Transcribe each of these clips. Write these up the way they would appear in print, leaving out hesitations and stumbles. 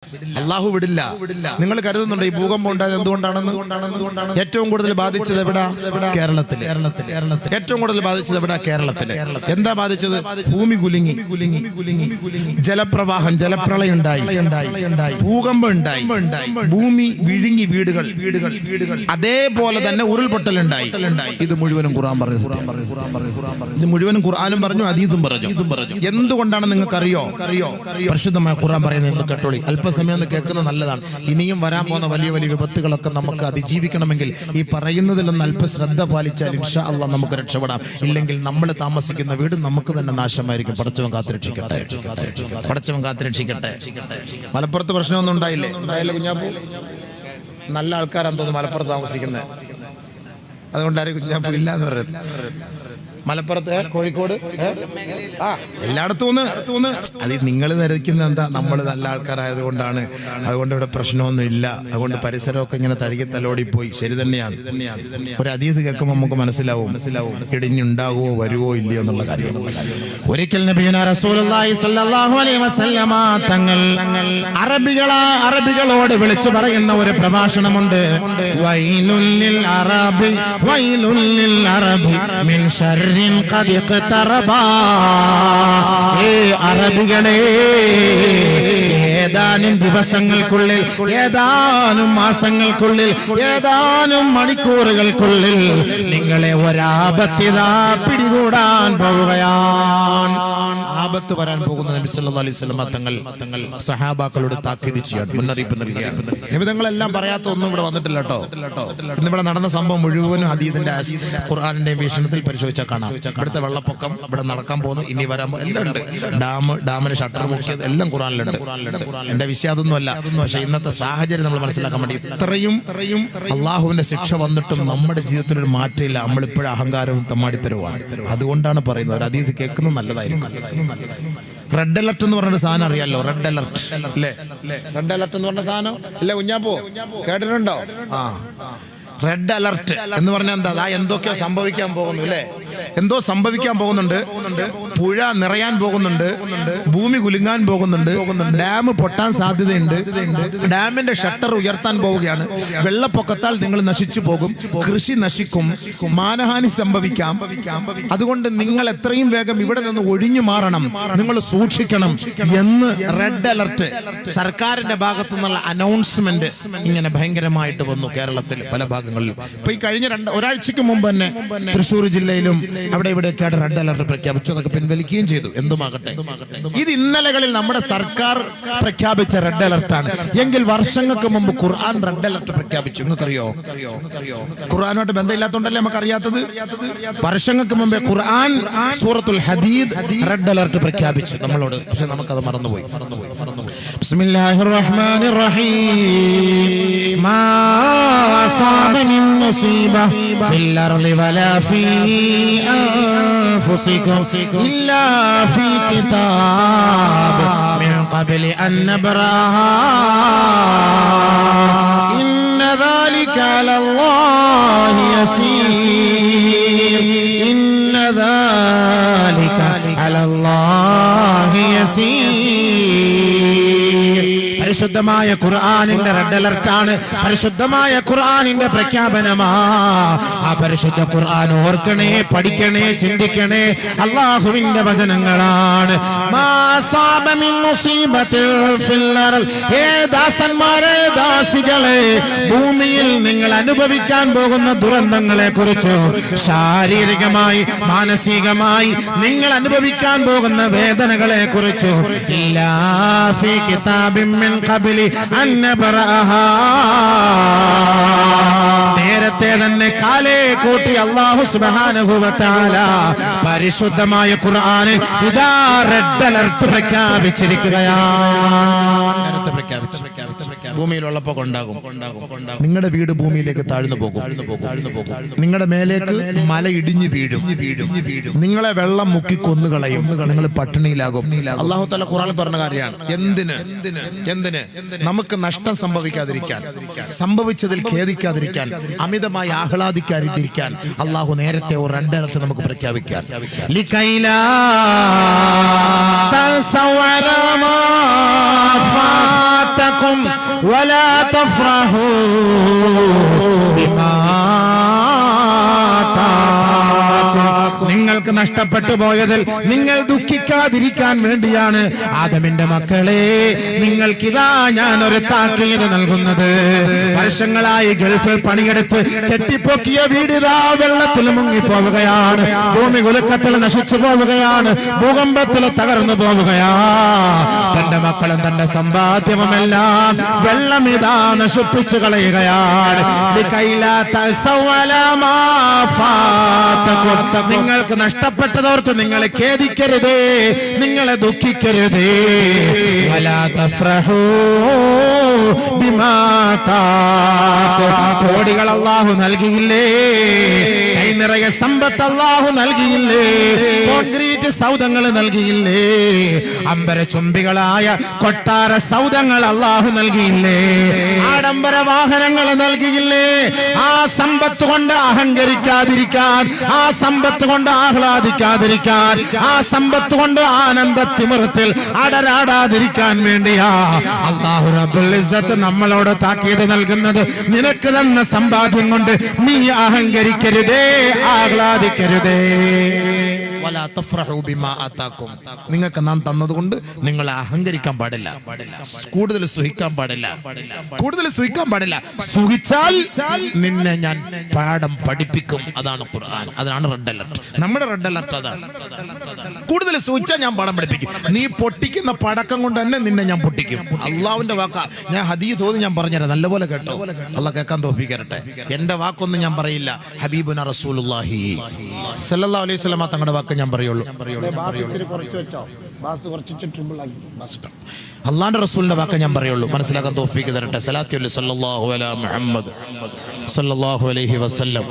അള്ളാഹു വിടില്ല. നിങ്ങൾ കരുതുന്നുണ്ട് ഈ ഭൂകമ്പം ഉണ്ടായത് എന്തുകൊണ്ടാണെന്ന്? ഏറ്റവും കൂടുതൽ ബാധിച്ചത് എവിടെ? കേരളത്തിൽ. ഏറ്റവും കൂടുതൽ ബാധിച്ചത് എവിടെ? കേരളത്തിൽ. എന്താ ബാധിച്ചത്? ഭൂമി കുലുങ്ങി, ജലപ്രവാഹം, ജലപ്രളയം ഉണ്ടായി, ഭൂകമ്പം ഉണ്ടായി, ഭൂമി വിഴുങ്ങി വീടുകൾ. അതേപോലെ തന്നെ ഉരുൾപൊട്ടൽ ഉണ്ടായി. ഇത് മുഴുവനും ഖുർആൻ പറഞ്ഞു. ഇത് മുഴുവനും ഖുർആനും പറഞ്ഞു, ഹദീസും പറഞ്ഞു. എന്തുകൊണ്ടാണ് നിങ്ങൾക്കറിയോ? പരിശുദ്ധമായ ഖുർആൻ പറയുന്നത് കേട്ടോളി. അല്പസമയം ഒന്ന് കേൾക്കുന്നത് നല്ലതാണ്. ഇനിയും വരാൻ പോകുന്ന വലിയ വലിയ വിപത്തുകളൊക്കെ നമുക്ക് അതിജീവിക്കണമെങ്കിൽ ഈ പറയുന്നതിലൊന്ന് അല്പ ശ്രദ്ധ പാലിച്ചാൽ ഇൻഷാ അല്ലാഹ് നമുക്ക് രക്ഷപ്പെടാം. ഇല്ലെങ്കിൽ നമ്മൾ താമസിക്കുന്ന വീട് നമുക്ക് തന്നെ നാശമായിരിക്കും. പടച്ചവൻ കാത്തുരക്ഷിക്കട്ടെ, പടച്ചവൻ കാത്തുരക്ഷിക്കട്ടെ. മലപ്പുറത്ത് പ്രശ്നമൊന്നും ഉണ്ടായില്ലേ? കുഞ്ഞാപ്പൂ നല്ല ആൾക്കാരാന്ന് തോന്നുന്നു മലപ്പുറത്ത് താമസിക്കുന്നത്. അതുകൊണ്ടാരും കുഞ്ഞാപ്പൂ ഇല്ലാന്ന് പറയുന്നത്. മലപ്പുറത്ത്, കോഴിക്കോട്, എല്ലായിടത്തും അത് നിങ്ങൾ ധരിക്കുന്ന എന്താ? നമ്മൾ നല്ല ആൾക്കാരായത് കൊണ്ടാണ്. അതുകൊണ്ട് ഇവിടെ പ്രശ്നമൊന്നും ഇല്ല. അതുകൊണ്ട് പരിസരമൊക്കെ ഇങ്ങനെ തഴുകി തലോടിപ്പോയി. ശരി തന്നെയാണ്. ഒരു ഹദീസ് കേൾക്കുമ്പോൾ നമുക്ക് മനസ്സിലാവും ഇടിഞ്ഞുണ്ടാകുമോ വരുവോ ഇല്ലയോ എന്നുള്ള കാര്യം. ഒരിക്കൽ നബിയുനാ റസൂലുള്ളാഹി സ്വല്ലല്ലാഹു അലൈഹി വസല്ലമ തങ്ങൾ അറബികളോട് വിളിച്ചു പറയുന്ന ഒരു പ്രഭാഷണമുണ്ട്. വൈലുൽ ലിൽ അറബി, വൈലുൽ ലിൽ അറബി മിൻ ശർരി ഖദ് ഇഖ്തറബ. അറബികളെ, ഏതാനും ദിവസങ്ങൾക്കുള്ളിൽ, ഏതാനും മാസങ്ങൾക്കുള്ളിൽ, ഏതാനും മണിക്കൂറുകൾക്കുള്ളിൽ നിങ്ങളെ ഒരാപത്തിതാ പിടികൂടാൻ പോവുകയാണ്. ആപത്ത് വരാൻ പോകുന്ന നബി സല്ലല്ലാഹു അലൈഹി വസല്ലം തങ്ങൾ സഹാബാക്കളോട് താക്കീത് ചെയ്യാണ്, മുന്നറിയിപ്പ് നൽകുകയാണ്. നിമിതങ്ങളെല്ലാം പറയാത്ത ഒന്നും ഇവിടെ വന്നിട്ടില്ല കേട്ടോ. ഇന്നിവിടെ നടന്ന സംഭവം മുഴുവനും ഹദീസിന്റെ ഖുർആനിന്റെ വീക്ഷണത്തിൽ പരിശോധിച്ചാൽ കാണാം. ഇവിടുത്തെ വെള്ളപ്പൊക്കം, ഇവിടെ നടക്കാൻ പോകുന്നു, ഇനി വരാൻ എല്ലാം ഉണ്ട്. ഡാമിന് ഷട്ടർ മുക്കിയത് എല്ലാം ഖുർആനിലുണ്ട്. എന്റെ വിഷയം അതൊന്നുമല്ല. പക്ഷെ ഇന്നത്തെ സാഹചര്യം നമ്മൾ മനസ്സിലാക്കാൻ വേണ്ടി ഇത്രയും അള്ളാഹുവിന്റെ ശിക്ഷ വന്നിട്ടും നമ്മുടെ ജീവിതത്തിൽ ഒരു മാറ്റമില്ല. നമ്മളിപ്പോഴും അഹങ്കാരവും തമ്മാടിത്തരവുമാണ്. അതുകൊണ്ടാണ് പറയുന്നത് ഒരു ഹദീസ് കേൾക്കുന്നത് നല്ലതായിരിക്കും. റെഡ് അലർട്ട് എന്ന് പറഞ്ഞൊരു സാധനം അറിയാലോ? റെഡ് അലർട്ട് അല്ലേ? റെഡ് അലർട്ട് എന്ന് പറഞ്ഞ സാധനം അല്ലേ കുഞ്ഞാപ്പോ? കേട്ടിട്ടുണ്ടോ? റെഡ് അലർട്ട് എന്ന് പറഞ്ഞാൽ എന്താ? എന്തൊക്കെയോ സംഭവിക്കാൻ പോകുന്നു അല്ലേ? എന്തോ സംഭവിക്കാൻ പോകുന്നുണ്ട്. പുഴ നിറയാൻ പോകുന്നുണ്ട്, ഭൂമി കുലുങ്ങാൻ പോകുന്നുണ്ട്, ഡാം പൊട്ടാൻ സാധ്യതയുണ്ട്, ഡാമിന്റെ ഷട്ടർ ഉയർത്താൻ പോവുകയാണ്, വെള്ളപ്പൊക്കത്താൽ നിങ്ങൾ നശിച്ചു പോകും, കൃഷി നശിക്കും, മാനഹാനി സംഭവിക്കാം. അതുകൊണ്ട് നിങ്ങൾ എത്രയും വേഗം ഇവിടെ നിന്ന് ഒഴിഞ്ഞു മാറണം, നിങ്ങൾ സൂക്ഷിക്കണം എന്ന് റെഡ് അലർട്ട് സർക്കാരിന്റെ ഭാഗത്തു നിന്നുള്ള അനൗൺസ്മെന്റ് ഇങ്ങനെ ഭയങ്കരമായിട്ട് വന്നു കേരളത്തിൽ പല ഭാഗങ്ങളിലും. ഇപ്പൊ ഈ കഴിഞ്ഞ ഒരാഴ്ചക്ക് മുമ്പ് തന്നെ തൃശ്ശൂർ ജില്ലയിലും അവിടെ ഇവിടെയൊക്കെയായിട്ട് റെഡ് അലർട്ട് പ്രഖ്യാപിച്ചു. അതൊക്കെ പിൻവലിക്കുകയും ചെയ്തു. എന്തുമാകട്ടെ, ഇത് ഇന്നലകളിൽ നമ്മുടെ സർക്കാർ പ്രഖ്യാപിച്ച റെഡ് അലർട്ടാണ്. എങ്കിൽ വർഷങ്ങൾക്ക് മുമ്പ് ഖുർആൻ റെഡ് അലർട്ട് പ്രഖ്യാപിച്ചു. നിങ്ങൾക്കറിയോ? ഖുർആനുമായിട്ട് ബന്ധമില്ലാത്തതുകൊണ്ടല്ലേ നമുക്ക് അറിയാത്തത്. വർഷങ്ങൾക്ക് മുമ്പേ ഖുർആൻ സൂറത്തുൽ ഹദീദ് റെഡ് അലർട്ട് പ്രഖ്യാപിച്ചു നമ്മളോട്. പക്ഷെ നമുക്കത് മറന്നുപോയി. ബിസ്മില്ലാഹിർ റഹ്മാനിർ റഹീം. മാ അസാബ മിൻ മുസീബ ഫിൽ അർളി വലാ ഫീ അൻഫുസികും ഇല്ലാ ഫീ കിതാബ് മിൻ ഖബ്ലി അൻ നബ്റാഹാ ഇന്ന ദാലിക അലല്ലാഹി യസീർ. ഇന്ന ദാലിക അലല്ലാഹി യസീർ. പരിശുദ്ധമായ ഖുർആനിന്റെ റെഡ് അലർട്ടാണ്. പരിശുദ്ധമായ ഖുർആനിന്റെ പ്രഖ്യാപനമാ. ആ പരിശുദ്ധ ഖുർആൻ ഓർക്കണേ, പഠിക്കണേ, ചിന്തിക്കണേ. അല്ലാഹുവിന്റെ വചനങ്ങളാണ്. ദാസന്മാരെ, ദാസികളെ, ഭൂമിയിൽ നിങ്ങൾ അനുഭവിക്കാൻ പോകുന്ന ദുരന്തങ്ങളെ കുറിച്ചോ, ശാരീരികമായി മാനസികമായി നിങ്ങൾ അനുഭവിക്കാൻ പോകുന്ന വേദനകളെ കുറിച്ചോ ഇല്ലാ ഫീ കിതാബിൻ മിൻ ഖബ്ലി അൻ നബ്റാഹാ, നേരത്തെ തന്നെ കാലേ കൂട്ടി അല്ലാഹു സുബ്ഹാനഹു വ തആല പരിശുദ്ധമായ ഖുർആനിൽ ഇദാ റെഡ് അലർട്ട് പ്രഖ്യാപിച്ചിരിക്കുകയാണ്. ഭൂമിയിൽ വെള്ളപ്പൊക്കം ഉണ്ടാകും. നിങ്ങളുടെ വീട് ഭൂമിയിലേക്ക് താഴ്ന്നു പോകും. നിങ്ങളുടെ മേലേക്ക് മല ഇടിഞ്ഞു വീഴും. നിങ്ങളെ വെള്ളം മുക്കി കൊന്നുകളയും. നിങ്ങൾ പട്ടിണിയിലാകും. അല്ലാഹു തആല ഖുർആനിൽ പറഞ്ഞ കാര്യമാണ്. എന്തിന്? നമുക്ക് നഷ്ടം സംഭവിക്കാതിരിക്കാൻ, സംഭവിച്ചതിൽ ഖേദിക്കാതിരിക്കാൻ, അമിതമായി ആഹ്ലാദിക്കാതിരിക്കാൻ അല്ലാഹു നേരത്തെ ഒരു റെഡ് അലർട്ട് നമുക്ക് പ്രഖ്യാപിക്കാൻ. ലികൈലാ തൻസൗ അലാ മാ آتاكم ولا تفرحوا بما നിങ്ങൾക്ക് നഷ്ടപ്പെട്ടു പോയതിൽ നിങ്ങൾ ദുഃഖിക്കാതിരിക്കാൻ വേണ്ടിയാണ് ആദമിന്റെ മക്കളെ നിങ്ങൾക്കിതാ ഞാൻ ഒരു താക്കീത് നൽകുന്നത്. വർഷങ്ങളായി ഗൾഫിൽ പണിയെടുത്ത് കെട്ടിപ്പൊക്കിയ വീടിതാ വെള്ളത്തിൽ മുങ്ങിപ്പോവുകയാണ്, ഭൂമി കുലുക്കത്തിൽ നശിച്ചു പോവുകയാണ്, ഭൂകമ്പത്തിൽ തകർന്നു പോവുകയാ. തന്റെ മക്കളും തന്റെ സമ്പാദ്യവുമെല്ലാം വെള്ളം ഇതാ നശിപ്പിച്ചു കളയുകയാണ്. നിങ്ങൾക്ക് നഷ്ടപ്പെട്ടതോർത്ത് നിങ്ങളെ ഖേദിക്കരുതേ, നിങ്ങളെ ദുഃഖിക്കരുതേ. കോടികൾ അല്ലാഹു നൽകിയില്ലേ, കൈ നിറയെ സമ്പത്ത് അല്ലാഹു നൽകിയില്ലേ, കോൺക്രീറ്റ് സൗധങ്ങൾ നൽകിയില്ലേ, അമ്പര ചുംബികളായ കൊട്ടാര സൗധങ്ങൾ അല്ലാഹു നൽകിയില്ലേ, ആഡംബര വാഹനങ്ങൾ നൽകിയില്ലേ. ആ സമ്പത്ത് കൊണ്ട് അഹങ്കരിക്കാതിരിക്കാൻ, ആ സമ്പത്ത് കൊണ്ട് ആഹ്ലാദിക്കാതിരിക്കാൻ, ആ സമ്പത്ത് കൊണ്ട് ആനന്ദ തിമിർത്തിൽ അടരാടാതിരിക്കാൻ വേണ്ടിയാ അല്ലാഹു റബ്ബുൽ ഇസ്സത്ത് നമ്മളോട് താക്കീത് നൽകുന്നത്. നിനക്ക് തന്ന സമ്പാദ്യം കൊണ്ട് നീ അഹങ്കരിക്കരുതേ, ആഹ്ലാദിക്കരുതേ. നിങ്ങൾക്ക് നാം തന്നതുകൊണ്ട് നിങ്ങൾ അഹങ്കരിക്കാൻ പാടില്ല, കൂടുതൽ സുഖിക്കാൻ പാടില്ല, കൂടുതൽ സുഖിക്കാൻ പാടില്ല. സുഖിച്ചാൽ നിന്നെ ഞാൻ പാഠം പഠിപ്പിക്കും. അതാണ് ഖുർആൻ, അതാണ് റെഡ് അലർട്ട്. നമ്മുടെ റെഡ് അലർട്ട് അതാണ്. കൂടുതൽ സുഖിച്ചാൽ ഞാൻ പാഠം പഠിപ്പിക്കും. നീ പൊട്ടിക്കുന്ന പടക്കം കൊണ്ട് തന്നെ നിന്നെ ഞാൻ പൊട്ടിക്കും. അള്ളാഹുവിന്റെ വാക്കാ. ഞാൻ ഹദീസ് ഓതി ഞാൻ പറഞ്ഞുതരാം, നല്ലപോലെ കേട്ടോ. അള്ളാഹ് കേൾക്കാൻ തോഫീക്കരട്ടെ. എന്റെ വാക്കൊന്നും ഞാൻ പറയില്ല, ഹബീബുന റസൂലുള്ളാഹി സ്വല്ലല്ലാഹു അലൈഹി വസല്ലം തങ്ങളുടെ വാക്ക് ഞാൻ പറയുള്ളൂ. അള്ളാന്റെ റസൂലിന്റെ വാക്ക് ഞാൻ പറയുള്ളൂ. മനസ്സിലാക്കാൻ തോഫീക്ക് തരട്ടെ. സലാത്തു സല്ലല്ലാഹു അലാ മുഹമ്മദ് സല്ലല്ലാഹു അലൈഹി വസല്ലം.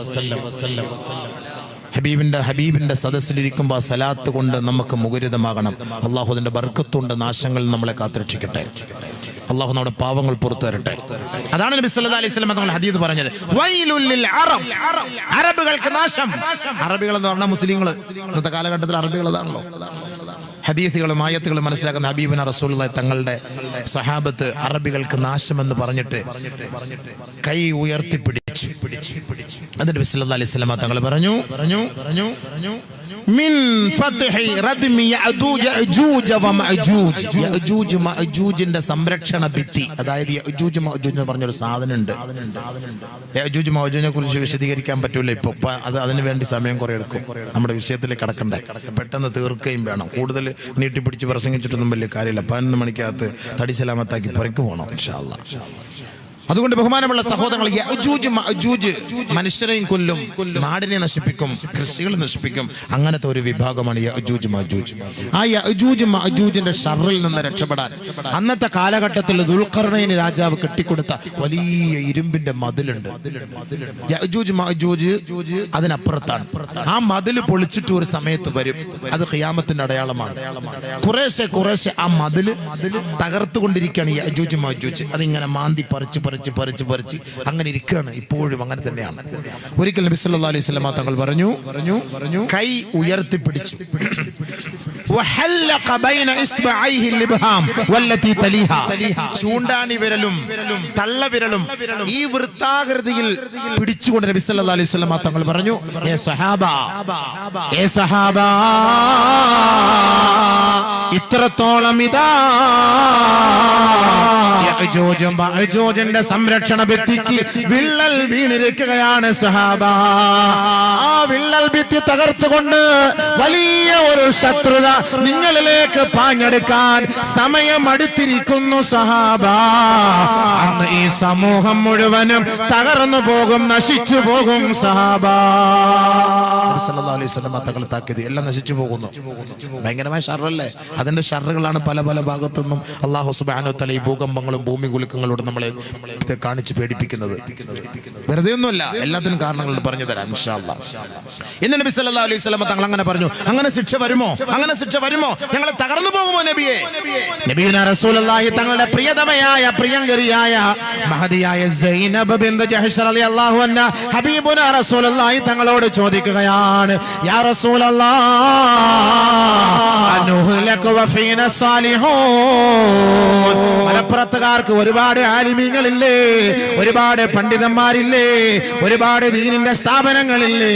ഹബീബിന്റെ സദസ്സിലിരിക്കുമ്പോൾ സലാത്ത് കൊണ്ട് നമുക്ക് മുഖരിതമാകണം. അള്ളാഹു അതിന്റെ ബർക്കത്തുകൊണ്ട് നാശങ്ങളിൽ നമ്മളെ കാത്തുരക്ഷിക്കട്ടെ. അള്ളാഹു നമ്മുടെ പാവങ്ങൾ പുറത്തു തരട്ടെ. അതാണ് നബി സല്ലല്ലാഹു അലൈഹി വസല്ലം തങ്ങൾ ഹദീസ് പറഞ്ഞത്, വൈലുൽ ലിൽ അറബ്, അറബികൾക്ക് നാശം. അറബികൾ എന്ന് പറഞ്ഞാൽ മുസ്ലിങ്ങൾ. ഇന്നത്തെ കാലഘട്ടത്തിൽ അറബികൾ അതാണല്ലോ. ഹദീസുകളും ആയത്തുകളും മനസ്സിലാക്കുന്ന ഹബീബുന റസൂലുള്ളാഹി തങ്ങളുടെ സഹാബത്ത് അറബികൾക്ക് നാശമെന്ന് പറഞ്ഞിട്ട് കൈ ഉയർത്തിപ്പിടിച്ചു. എന്നിട്ട് നബി സല്ലല്ലാഹു അലൈഹി വസല്ലം തങ്ങൾ പറഞ്ഞു മിൻ ഫത്ഹി റദ്മി യഅജൂജ വമഅജൂജ്. യഅജൂജ് മഅജൂജിന്റെ സംരക്ഷണ ഭിത്തി, അതായത് യഅജൂജ് മഅജൂജ് എന്ന് പറഞ്ഞൊരു സാധനം ഉണ്ട്. യഅജൂജ് മഅജൂജിനെ കുറിച്ച് വിശദീകരിക്കാൻ പറ്റൂല ഇപ്പൊ, അതിനു വേണ്ടി സമയം കുറെ എടുക്കും. നമ്മുടെ വിഷയത്തിലേക്ക് കടക്കണ്ടേ, പെട്ടെന്ന് തീർക്കുകയും വേണം. കൂടുതൽ നീട്ടിപ്പിടിച്ച് പ്രസംഗിച്ചിട്ടൊന്നും വലിയ കാര്യമില്ല. 11 മണിക്കകത്ത് തടി സലാമത്താക്കി പുറക്ക് പോകണം ഇൻഷാ അല്ലാഹ്. അതുകൊണ്ട് ബഹുമാനമുള്ള സഹോദരങ്ങൾ, യഅജൂജ് മഅജൂജ് മനുഷ്യരെയും കൊല്ലും, നാടിനെ നശിപ്പിക്കും, കൃഷികൾ നശിപ്പിക്കും. അങ്ങനത്തെ ഒരു വിഭാഗമാണ് യഅജൂജ് മഅജൂജ്. ആ യഅജൂജ് മഅജൂജിന്റെ ഷർറിൽ നിന്ന് രക്ഷപ്പെടാൻ അന്നത്തെ കാലഘട്ടത്തിൽ ദുൽഖർനൈൻ രാജാവ് കെട്ടിക്കൊടുത്ത വലിയ ഇരുമ്പിന്റെ മതിലുണ്ട്. യഅജൂജ് മഅജൂജ് അതിനപ്പുറത്താണ്. ആ മതില് പൊളിച്ചിട്ട് ഒരു സമയത്ത് വരും. അത് ഖിയാമത്തിന്റെ അടയാളമാണ്. കുറേശ്ശെ കുറേശ്ശെ ആ മതില് തകർത്തുകൊണ്ടിരിക്കുകയാണ് യഅജൂജ് മഅജൂജ്. അതിങ്ങനെ മാന്തി പറിച്ച് അങ്ങനെ ഇരിക്കുകയാണ്. ഇപ്പോഴും അങ്ങനെ തന്നെയാണ്. ഒരിക്കൽ നബി സല്ലല്ലാഹു അലൈഹി വസല്ലം തങ്ങൾ പറഞ്ഞു കൈ ഉയർത്തിപ്പിടിച്ചു. ചൂണ്ടാണി വിരലും തള്ളവിരലും ഈ വൃത്താകൃതിയിൽ പിടിച്ചുകൊണ്ട് നബി സല്ലല്ലാഹു അലൈഹി വസല്ലം തങ്ങൾ പറഞ്ഞു, ഏ സഹാബ, ഇത്രത്തോളം ഇതാ യഅജൂജും മഅജൂജിന്റെ സംരക്ഷണ ഭിത്തിക്ക് വിള്ളൽ വീണിരിക്കുകയാണ് സഹാബ. ആ വിള്ളൽ ഭിത്തി തകർത്തുകൊണ്ട് വലിയ ഒരു ശത്രുത നിങ്ങളിലേക്ക് പാഞ്ഞെടുക്കാൻ സമയം അടുത്തിരിക്കുന്നു സഹാബ. അന്ന് ഈ സമൂഹം മുഴുവനും തകർന്നു പോകും, നശിച്ചു പോകും സഹാബ. സല്ലല്ലാഹു അലൈഹി വസല്ലം തങ്ങൾ താക്കീത്, എല്ലാം നശിച്ചു പോകുന്നു. ഭയങ്കരമായ ഷർറല്ലേ? അതിന്റെ ഷർറുകളാണ് പല പല ഭാഗത്തുനിന്നും അല്ലാഹു സുബ്ഹാനഹു വ തആല ഈ ഭൂകമ്പങ്ങളും ഭൂമി കുലുക്കങ്ങളോട് നമ്മളെ കാണിച്ച് പേടിപ്പിക്കുന്നത്. വെറുതെ ഒന്നുമല്ല, എല്ലാത്തിനും കാരണങ്ങൾ പറഞ്ഞു തരാം ഇൻഷാ അല്ലാഹ്. ഇന്ന് നബി സല്ലല്ലാഹു അലൈഹി വസല്ലം തങ്ങൾ അങ്ങനെ പറഞ്ഞു. അങ്ങനെ ശിക്ഷ വരുമോ? അങ്ങനെ തകർച്ച വരുമോ? ഞങ്ങൾ തകർന്നു പോകുമോ നബിയെ? നബിയുന റസൂലുള്ളാഹി തങ്ങളുടെ പ്രിയതമയായ പ്രിയങ്കരിയായ മഹദിയായ സൈനബ് ബിൻത് ജഹ്ഷ് റളിയല്ലാഹു അൻഹ ഹബീബുന റസൂലുള്ളാഹി തങ്ങളോട് ചോദിക്കുകയാണ്, യാ റസൂലല്ലാഹ് അനുഹ്ലകു വഫീന സാലിഹൂൻ. മലപ്പുറത്തുകാർക്ക് ഒരുപാട് ആലിമീങ്ങളില്ലേ, ഒരുപാട് പണ്ഡിതന്മാരില്ലേ, ഒരുപാട് ദീനിന്റെ സ്ഥാപനങ്ങളില്ലേ,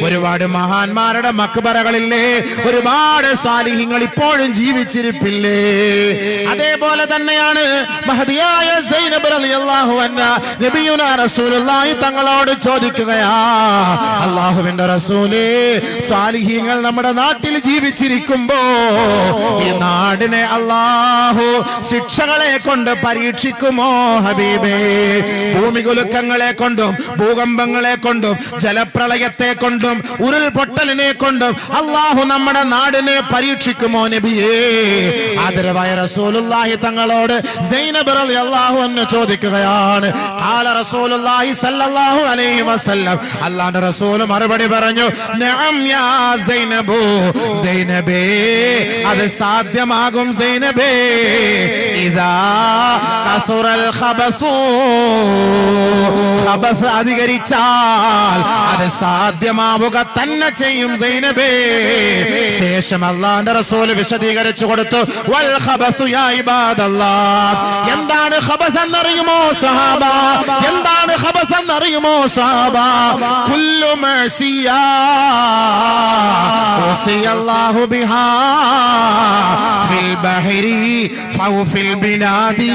ഒരുപാട് മഹാന്മാരുടെ മക്ബറകളില്ലേ, ഒരുപാട് സാലിഹീങ്ങൾ ഇപ്പോഴും ജീവിച്ചിരിപ്പില്ലേ? അതേപോലെ തന്നെയാണ് മഹദിയായ സൈനബ് റളിയല്ലാഹു അൻഹ നബിയുനാ റസൂലുള്ളാഹി തങ്ങളോട് ചോദിക്കുകയാ, അല്ലാഹുവിന്റെ റസൂലേ, സാലിഹീങ്ങൾ നമ്മുടെ നാട്ടിൽ ജീവിച്ചിരിക്കുമ്പോ ഈ നാടിനെ അല്ലാഹു ശിക്ഷകളെ കൊണ്ട് പരീക്ഷിക്കുമോ ഹബീബേ? ഭൂമികുലുക്കങ്ങളെ കൊണ്ടും ഭൂകമ്പങ്ങളെ കൊണ്ടും ജലപ്രളയത്തെ കൊണ്ടും ഉരുൾപൊട്ടലിനെ കൊണ്ടും അല്ലാഹു നമ്മുടെ നാടിനെ പരീക്ഷിക്കുമോ നബിയേ? ആദരവായ റസൂലുള്ളാഹി തങ്ങളോട് സൈനബ് റളിയല്ലാഹു അൻഹ ചോദിക്കുകയാണ്. ഖാല റസൂലുള്ളാഹി സ്വല്ലല്ലാഹു അലൈഹി വസല്ലം, അല്ലാഹുവിന്റെ റസൂൽ മറുപടി പറഞ്ഞു, നഅം യാ സൈനബു, സൈനബേ അത് സാധ്യമാകും സൈനബേ, ഇദാ കസുറൽ ഖബസു, ഖബസ് അധികരിച്ചാൽ അത് സാധ്യമാവുക തന്നെ ചെയ്യും സൈനബേ. ശേഷം അല്ലാഹുവിന്റെ റസൂൽ വിശദീകരിച്ചു കൊടുത്തു, വൽ ഖബസു യാ ഇബാദല്ലാഹ്, എന്താണ് ഖബസ് എന്നറിയുമോ സഹാബ? എന്താണ് ഖബസ് എന്നറിയുമോ സഹാബ? കുല്ലു മഅസിയാ വസിയല്ലാഹു ബിഹാ ഫിൽ ബഹരി ഔ ഫിൽ ബിലാദി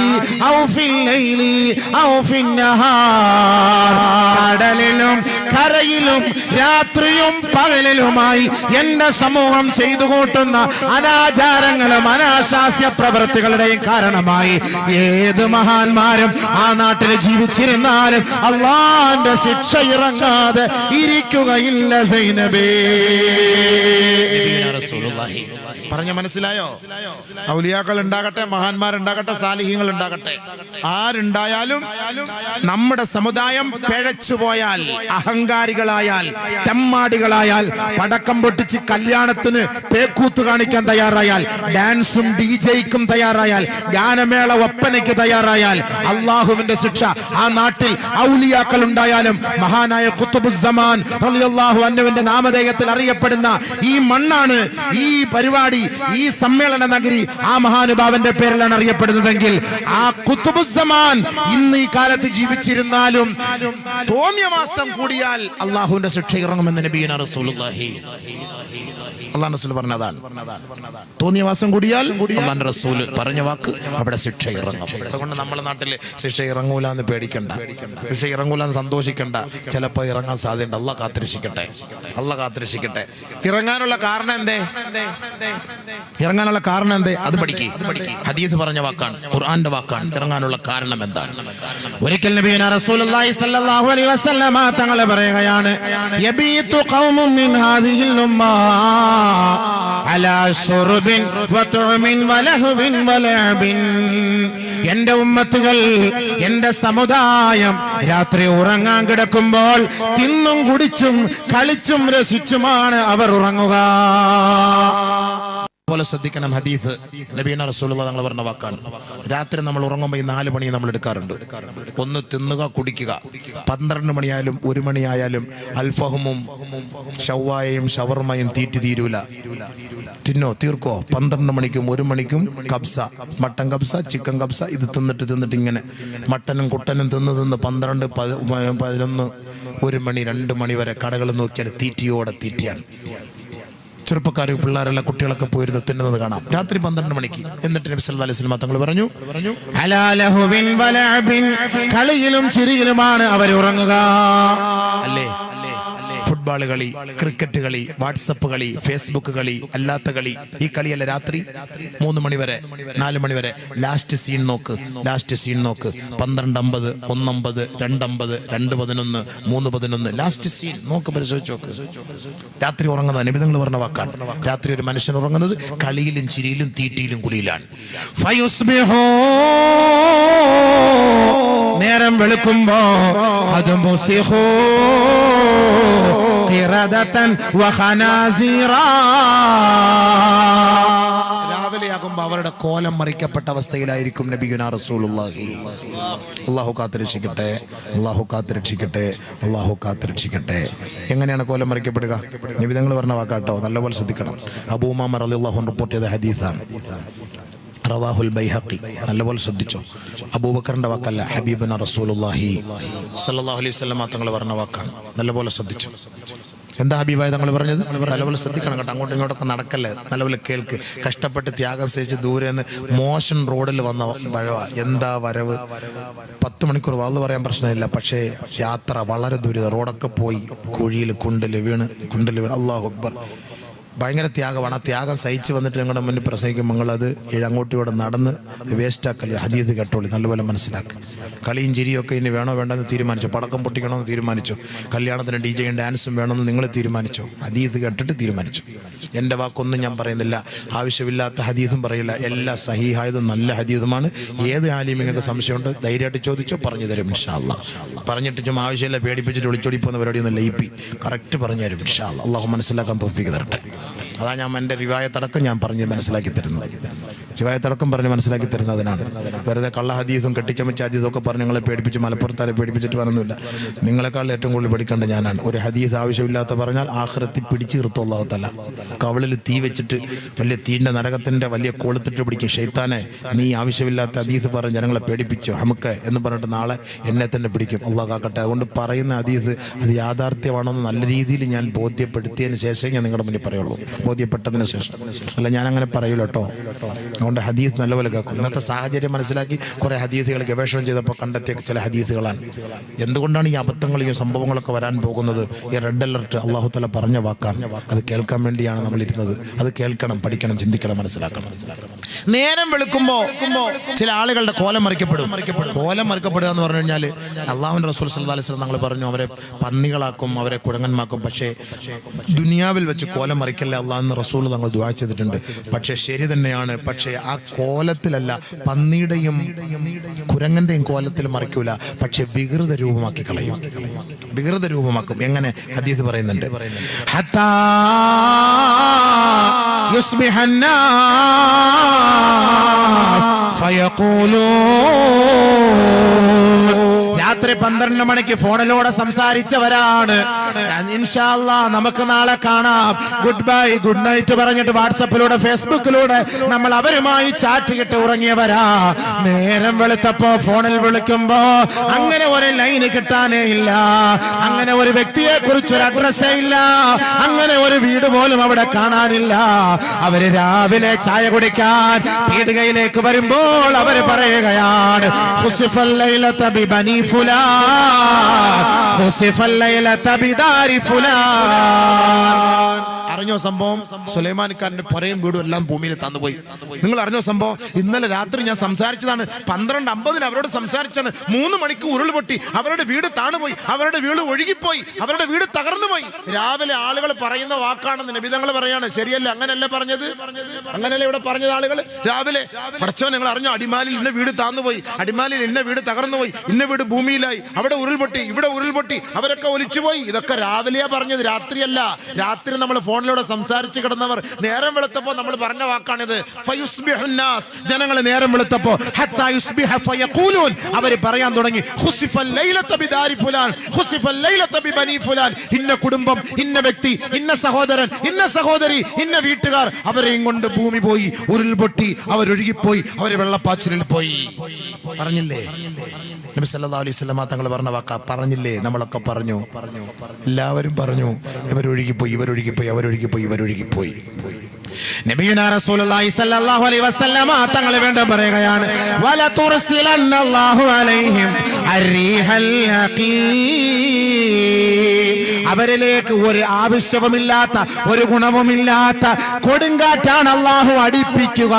ഔ ഫിൽ ലൈലി ഔ ഫിൻ നഹാർ. കടലിലും കരയിലും രാത്രിയും പകലിലുമായി എന്റെ സമൂഹം ചെയ്തു കൂട്ടുന്ന അനാചാരങ്ങളും അനാശാസ്യ പ്രവൃത്തികളുടെയും കാരണമായി ഏത് മഹാന്മാരും ആ നാട്ടിൽ ജീവിച്ചിരുന്നാലും അല്ലാഹുവിന്റെ ശിക്ഷ ഇറങ്ങാതെ ഇരിക്കുകയില്ല സൈനബേ. പറഞ്ഞ മനസ്സിലായോ? ഔലിയാക്കൾ ഉണ്ടാകട്ടെ, മഹാന്മാരുണ്ടാകട്ടെ, സാലിഹീങ്ങൾ ഉണ്ടാകട്ടെ, ആരുണ്ടായാലും നമ്മുടെ സമുദായം പിഴച്ചുപോയാൽ, അഹങ്കാരികളായാൽ, തെമ്മാടികളായാൽ, പടക്കം പൊട്ടിച്ച് കല്യാണത്തിന് പേക്കൂത്ത് കാണിക്കാൻ തയ്യാറായാൽ, ഡാൻസും ഡിജെയ്ക്കും തയ്യാറായാൽ, ഗാനമേള ഒപ്പനയ്ക്ക് തയ്യാറായാൽ അള്ളാഹുവിന്റെ ശിക്ഷ ആ നാട്ടിൽ ഔലിയാക്കൾ ഉണ്ടായാലും. മഹാനായ ഖുത്ബുസ്സമാൻ റളിയല്ലാഹു അൻഹുവിന്റെ നാമധേയത്തിൽ അറിയപ്പെടുന്ന ഈ മണ്ണാണ്, ഈ പരിപാടി, ഈ സമ്മേളന നഗരി ആ മഹാനുഭാവന്റെ പേരിലാണ് അറിയപ്പെടുന്നതെങ്കിൽ ആ ഖുത്ബുസ്സമാൻ ഇന്ന് ഈ കാലത്ത് ജീവിച്ചിരുന്നാലും തോന്നിയ മാസം കൂടിയാൽ അള്ളാഹുവിന്റെ ശിക്ഷ ഇറങ്ങുമെന്ന് നബിയുനാ റസൂലുള്ളാഹി അള്ളാഹു റസൂൽ പറഞ്ഞതാണ്. തോന്നിയ മാസം കൂടിയാൽ അള്ളാഹുവിന്റെ റസൂൽ പറഞ്ഞ വാക്ക്, അവിടെ ശിക്ഷ ഇറങ്ങും. അതുകൊണ്ട് നമ്മുടെ നാട്ടിൽ ശിക്ഷ ഇറങ്ങൂല എന്ന് പേടിക്കണ്ട, ശിക്ഷ ഇറങ്ങൂല എന്ന് സന്തോഷിക്കണ്ട. ചിലപ്പോൾ ഇറങ്ങാൻ സാധ്യതയുണ്ട്. അള്ളാഹ് കാത്തിരക്ഷിക്കട്ടെ, അള്ളാഹ് കാത്തിരക്ഷിക്കട്ടെ. ഇറങ്ങാനുള്ള കാരണം എന്തേ? ഇറങ്ങാനുള്ള കാരണം എന്തേ? അത് പഠിക്ക്. ഹദീസ് പറഞ്ഞ വാക്കാണ്, ഖുർആന്റെ വാക്കാണ്. ഇറങ്ങാനുള്ള കാരണം എന്താണ്? ഒരിക്കൽ നബിയുനാ റസൂലുള്ളാഹി സ്വല്ലല്ലാഹു അലൈഹി വസല്ലമ തങ്ങൾ പറയുകയാണ്, യബീതു ഖൗമുൻ മിൻ ഹാദിഹിൽ ഉമ്മ അലാ ശുർബിൻ വതുഅമിൻ വലഹ്വിൻ വലഅബിൻ. എന്റെ ഉമ്മത്തുകൾ, എന്റെ സമുദായം രാത്രി ഉറങ്ങാൻ കിടക്കുമ്പോൾ തിന്നും കുടിച്ചും കളിച്ചും രസിച്ചുമാണ് അവർ ഉറങ്ങുക. പോലെ ശ്രദ്ധിക്കണം. ഹദീസ് നബിയുനാ റസൂലുള്ളാഹി തങ്ങൾ പറഞ്ഞ വാക്കാണ്. രാത്രി നമ്മൾ ഉറങ്ങുമ്പോൾ ഈ 4 മണി നമ്മൾ എടുക്കാറുണ്ട്. ഒന്ന് തിന്നുക, കുടിക്കുക. 12 മണിയായാലും 1 മണിയായാലും അൽഫഹമും ഷവായയും ഷവർമയും തീരൂല. തിന്നോ, തീർക്കോ. 12 മണിക്കും 1 മണിക്കും കബ്സ, മട്ടൻ കബ്സ, ചിക്കൻ കബ്സ, ഇത് തിന്നിട്ട് ഇങ്ങനെ മട്ടനും കുട്ടനും തിന്ന് 12, 11, 1 മണി 2 മണി വരെ കടകൾ നോക്കിയാൽ തീറ്റിയോടെ തീറ്റിയാണ്. ചെറുപ്പക്കാരും പിള്ളേരെല്ലാം കുട്ടികളൊക്കെ പോയിരുന്ന് തിന്നുന്നത് കാണാം രാത്രി 12 മണിക്ക്. എന്നിട്ട് നബി സല്ലല്ലാഹു അലൈഹി വസല്ലം തങ്ങൾ പറഞ്ഞു, അലാ ലഹുവിൻ വലഅബിൻ, കളിയിലും ചിരിയിലുമാണ് അവർ ഉറങ്ങുക. അല്ലേ? ഫുട്ബോൾ കളി, ക്രിക്കറ്റ് കളി, വാട്സപ്പ് കളി, ഫേസ്ബുക്ക് കളി, അല്ലാത്ത കളി. ഈ കളിയല്ല രാത്രി 3 മണി വരെ, 4 മണി വരെ. ലാസ്റ്റ് സീൻ നോക്ക്, 12:50, 1:50, 2:50, 2:11, 3:11. ലാസ്റ്റ് സീൻ നോക്ക്, പരിശോധിച്ച് നോക്ക്. രാത്രി ഉറങ്ങുന്ന നബി തങ്ങൾ പറഞ്ഞ വാക്കാണ്. രാത്രി ഒരു മനുഷ്യൻ ഉറങ്ങുന്നത് കളിയിലും ചിരിയിലും തീറ്റിയിലും കുളിയിലാണ്. നേരം വെളുക്കുമ്പോ ഖിറദതൻ വഖനാസിറാ. രാവിലെയാകുമ്പോൾ അവരുടെ കോലം മറിക്കപ്പെട്ട അവസ്ഥയിലായിരിക്കും നബിയുനാ റസൂലുള്ളാഹി. അല്ലാഹു കാത്തുരക്ഷിക്കട്ടെ, അല്ലാഹു കാത്തുരക്ഷിക്കട്ടെ, അല്ലാഹു കാത്തുരക്ഷിക്കട്ടെ. എങ്ങനെയാണ് കോലം മറിക്കപ്പെടുക? നബി തങ്ങൾ പറഞ്ഞ വാക്കാട്ടോ, നല്ലപോലെ ശ്രദ്ധിക്കണം. അബൂ ഉമാമ റളിയല്ലാഹു അൻഹു റിപ്പോർട്ട് ചെയ്ത ഹദീസാണ്. റവാഹുൽ ബൈഹഖി. നല്ലപോലെ ശ്രദ്ധിച്ചോ. അബൂബക്കറിന്റെ വാക്കല്ല, ഹബീബുന റസൂലുള്ളാഹി സ്വല്ലല്ലാഹു അലൈഹി വസല്ലം തങ്ങൾ പറഞ്ഞ വാക്കാണ്. നല്ലപോലെ ശ്രദ്ധിച്ചു. എന്താ ഹബീബായ തങ്ങൾ പറഞ്ഞത്? നല്ലപോലെ ശ്രദ്ധിക്കണം കേട്ടോ. അങ്ങോട്ടും ഇങ്ങോട്ടൊക്കെ നടക്കല്ലേ, നല്ലപോലെ കേൾക്ക്. കഷ്ടപ്പെട്ട് ത്യാഗം സഹിച്ച് ദൂരെ നിന്ന് മോശൻ റോഡിൽ വന്ന വഴവ. എന്താ വരവ്? 10 മണിക്കൂർ വാള് പറയാൻ പ്രശ്നമില്ല, പക്ഷേ യാത്ര വളരെ ദുരിതം. റോഡൊക്കെ പോയി കുഴിയിൽ കുണ്ടിൽ വീണ്. അല്ലാഹു അക്ബർ. ഭയങ്കര ത്യാഗമാണ്. ആ ത്യാഗം സഹിച്ച് വന്നിട്ട് നിങ്ങളുടെ മുന്നിൽ പ്രസംഗിക്കും. നിങ്ങളത് അങ്ങോട്ടും ഇവിടെ നടന്ന് വേസ്റ്റാക്കല്. ഹദീസ് കേട്ടോളി, നല്ലപോലെ മനസ്സിലാക്കുക. കളിയും ചിരിയൊക്കെ ഇനി വേണോ വേണ്ടെന്ന് തീരുമാനിച്ചു. പടക്കം പൊട്ടിക്കണമെന്ന് തീരുമാനിച്ചു. കല്യാണത്തിന് DJയും ഡാൻസും വേണമെന്ന് നിങ്ങൾ തീരുമാനിച്ചു. ഹദീസ് കേട്ടിട്ട് തീരുമാനിച്ചു. എൻ്റെ വാക്കൊന്നും ഞാൻ പറയുന്നില്ല, ആവശ്യമില്ലാത്ത ഹദീസും പറയില്ല. എല്ലാ സഹീഹായതും നല്ല ഹദീസുമാണ്. ഏത് ആലിം നിങ്ങൾക്ക് സംശയമുണ്ട് ധൈര്യമായിട്ട് ചോദിച്ചോ, പറഞ്ഞു തരും ഇൻഷാ അല്ലാഹ്. പറഞ്ഞിട്ട് ചുമ്മാ ആവശ്യമില്ല പേടിപ്പിച്ചിട്ട് ഒളിച്ചോടി പോകുന്ന പരിപാടിയൊന്നും ലയിപ്പി കറക്റ്റ് പറഞ്ഞു തരും ഇൻഷാ അല്ലാഹ്. അല്ലാഹു മനസ്സിലാക്കാൻ തൗഫീഖ് തരട്ടെ. അതാ ഞാൻ എൻ്റെ റിവായത്തടക്കം ഞാൻ പറഞ്ഞ് മനസ്സിലാക്കി തരുന്നത്. റിവായത്തടക്കം പറഞ്ഞ് മനസ്സിലാക്കി തരുന്നതിനാണ്. വെറുതെ കള്ള ഹദീസും കെട്ടിച്ചമച്ച ഹദീസും ഒക്കെ പറഞ്ഞ് നിങ്ങളെ പേടിപ്പിച്ച് മലപ്പുറത്താരെ പേടിപ്പിച്ചിട്ട് പറഞ്ഞില്ല. നിങ്ങളെക്കാൾ ഏറ്റവും കൂടുതൽ പഠിക്കേണ്ട ഞാനാണ്. ഒരു ഹദീസ് ആവശ്യമില്ലാത്ത പറഞ്ഞാൽ ആഖിറത്തിൽ പിടിച്ച് നിർത്തും അല്ലാഹു തആല. കവിളിൽ തീ വെച്ചിട്ട് വലിയ തീൻ്റെ നരകത്തിൻ്റെ വലിയ കൊളുത്തിട്ട് പിടിക്കും. ശൈത്താനെ, നീ ആവശ്യമില്ലാത്ത ഹദീസ് പറഞ്ഞ് ജനങ്ങളെ പേടിപ്പിച്ചു ഹമുക്ക് എന്ന് പറഞ്ഞിട്ട് നാളെ എന്നെ തന്നെ പിടിക്കും. അല്ലാഹു കാക്കട്ടെ. അതുകൊണ്ട് പറയുന്ന ഹദീസ് അത് യാഥാർത്ഥ്യമാണെന്ന് നല്ല രീതിയിൽ ഞാൻ ബോധ്യപ്പെടുത്തിയതിന് ശേഷം ഞാൻ നിങ്ങളുടെ മുന്നിൽ പറയുള്ളൂ. ബോധ്യപ്പെട്ടതിന് ശേഷം അല്ല, ഞാൻ അങ്ങനെ പറയൂല കേട്ടോ. അതുകൊണ്ട് ഹദീസ് നല്ലപോലെ കേൾക്കും. ഇന്നത്തെ സാഹചര്യം മനസ്സിലാക്കി കുറേ ഹദീസുകൾ ഗവേഷണം ചെയ്തപ്പോൾ കണ്ടെത്തിയ ചില ഹദീസുകളാണ്. എന്തുകൊണ്ടാണ് ഈ അബദ്ധങ്ങൾ ഈ സംഭവങ്ങളൊക്കെ വരാൻ പോകുന്നത്? ഈ റെഡ് അലർട്ട് അല്ലാഹു തആല പറഞ്ഞ വാക്കാണ്. അത് കേൾക്കാൻ വേണ്ടിയാണ് നമ്മൾ ഇരുന്നത്. അത് കേൾക്കണം, പഠിക്കണം, ചിന്തിക്കണം, മനസ്സിലാക്കണം. നേരം വെളുക്കുമ്പോൾ ചില ആളുകളുടെ കോലം മറിക്കപ്പെടും. കോലം മറിക്കപ്പെടുക എന്ന് പറഞ്ഞു കഴിഞ്ഞാൽ അല്ലാഹുവിൻ്റെ റസൂൽ സല്ലല്ലാഹു അലൈഹി വസല്ലം തങ്ങൾ പറഞ്ഞു, അവരെ പന്നികളാക്കും, അവരെ കുരങ്ങന്മാക്കും. പക്ഷേ ദുനിയാവിൽ വെച്ച് കോലം മറിക്കല്ലേ അല്ലാഹ് എന്ന് റസൂൽ തങ്ങൾ ദുആ ചെയ്തിട്ടുണ്ട്. പക്ഷേ ശരി തന്നെയാണ്. പക്ഷേ ആ കോലത്തിലല്ല, പന്നിയുടെയും കുരങ്ങന്റെയും കോലത്തിൽ മറിക്കൂല, പക്ഷെ വികൃത രൂപമാക്കി കളയും. വികൃത രൂപമാക്കും. എങ്ങനെ? ഹദീസ് പറയുന്നുണ്ട്, ഹത്താ യുസ്ബിഹന്നാസ് ഫയഖൂലൂൻ. രാത്രി 12 മണിക്ക് ഫോണിലൂടെ സംസാരിച്ചവരാണ്. ഇൻഷാ അല്ലാഹ് നമുക്ക് നാളെ കാണാം, ഗുഡ് ബൈ ഗുഡ് നൈറ്റ് പറഞ്ഞിട്ട് വാട്സപ്പിലൂടെ ഫേസ്ബുക്കിലൂടെ നമ്മൾ അവരുമായി ചാറ്റ് ചെയ്തിട്ട് ഉറങ്ങിയവരാ. നേരം വെളുത്തപ്പോ ഫോണിൽ വിളിക്കുമ്പോ അങ്ങനെ ഒരു ലൈന് കിട്ടാനേ ഇല്ല, അങ്ങനെ ഒരു വ്യക്തിയെ കുറിച്ചൊരു അഡ്രസ്സേ ഇല്ല, അങ്ങനെ ഒരു വീട് പോലും അവിടെ കാണാനില്ല. അവര് രാവിലെ ചായ കുടിക്കാൻ പീടികയിലേക്ക് വരുമ്പോൾ അവര് പറയുകയാണ്, ഖുസിഫൽ ലൈലത ബിബനി ഫുലാൻ, ഖുസിഫൽ ലൈലത ബിദാരി ഫുലാൻ. അറിഞ്ഞോ സംഭവം? സുലൈമാൻഖാന്റെ പുരയും വീടും എല്ലാം ഭൂമിയിൽ തന്നുപോയി. നിങ്ങൾ അറിഞ്ഞോ സംഭവം? ഇന്നലെ രാത്രി ഞാൻ സംസാരിച്ചതാണ്. 12:50 അവരോട് സംസാരിച്ചാണ്. 3 മണിക്ക് ഉരുൾപൊട്ടി, അവരുടെ വീട് താണുപോയി, അവരുടെ വീട് ഒഴുകിപ്പോയി, അവരുടെ വീട് തകർന്നുപോയി. രാവിലെ ആളുകൾ പറയുന്ന വാക്കാണെന്ന് നബിതങ്ങൾ പറയാണ്. ശരിയല്ല, അങ്ങനെയല്ല പറഞ്ഞത്, അങ്ങനെയല്ല ഇവിടെ പറഞ്ഞത്. ആളുകൾ രാവിലെ പഠിച്ചോ, നിങ്ങൾ അറിഞ്ഞോ, അടിമാലിൽ ഇന്ന വീട് താന്നുപോയി, അടിമാലിൽ ഇന്ന വീട് തകർന്നുപോയി, ഇന്ന വീട് ഭൂമിയിലായി, അവിടെ ഉരുൾപൊട്ടി, ഇവിടെ ഉരുൾപൊട്ടി, അവരൊക്കെ ഒലിച്ചുപോയി. ഇതൊക്കെ രാവിലെയാ പറഞ്ഞത്, രാത്രിയല്ല. രാത്രി നമ്മൾ ഫോണിലൂടെ സംസാരിച്ച് കിടന്നവർ നേരം വെളുത്തപ്പോ നമ്മൾ പറഞ്ഞ വാക്കാണിത്. ഫയുസ്ബിഹുന്നാസ്, ജനങ്ങൾ നേരം വെളുത്തപ്പോ ഹത്താ യുസ്ബിഹ ഫയഖൂലൂൻ, അവർ പറയാൻ തുടങ്ങി, ഖുസിഫൽ ലൈലത ബിദാരി ഫുലാൻ, ഖുസിഫൽ ലൈലത ബിബനി ഫുലാൻ. ഇന്ന കുടുംബം, ഇന്ന വ്യക്തി, ഇന്ന സഹോദരൻ, ഇന്ന സഹോദരി, ഇന്ന വീട്ടുകാർ, അവരെയും കൊണ്ട് ഭൂമി പോയി, ഉരുൾപൊട്ടി, അവരൊഴുകിപ്പോയി, അവർ വെള്ളപ്പാച്ചിലിൽ പോയി. പറഞ്ഞില്ലേ നബി സല്ലല്ലാഹു അലൈഹി വസല്ലം തങ്ങൾ പറഞ്ഞ വാക്കാ? പറഞ്ഞില്ലേ? നമ്മളൊക്കെ പറഞ്ഞു, എല്ലാവരും പറഞ്ഞു, ഇവരൊഴുകിപ്പോയി, ഇവരൊഴുകിപ്പോയി, അവരൊഴുകിപ്പോയി, ഇവരൊഴുകിപ്പോയി. നബിയുനാ റസൂലുള്ളാഹി സ്വല്ലല്ലാഹു അലൈഹി വസല്ലം തങ്ങൾ വീണ്ടും പറയുകയാണ്, വല തുർസിലന്നല്ലാഹു അലൈഹിം അർരീഹൽ ഹഖീം. അവരിലേക്ക് ഒരു ആവശ്യവുമില്ലാത്ത, ഒരു ഗുണവുമില്ലാത്ത കൊടുങ്കാറ്റാണ് അല്ലാഹു അടിപ്പിക്കുക.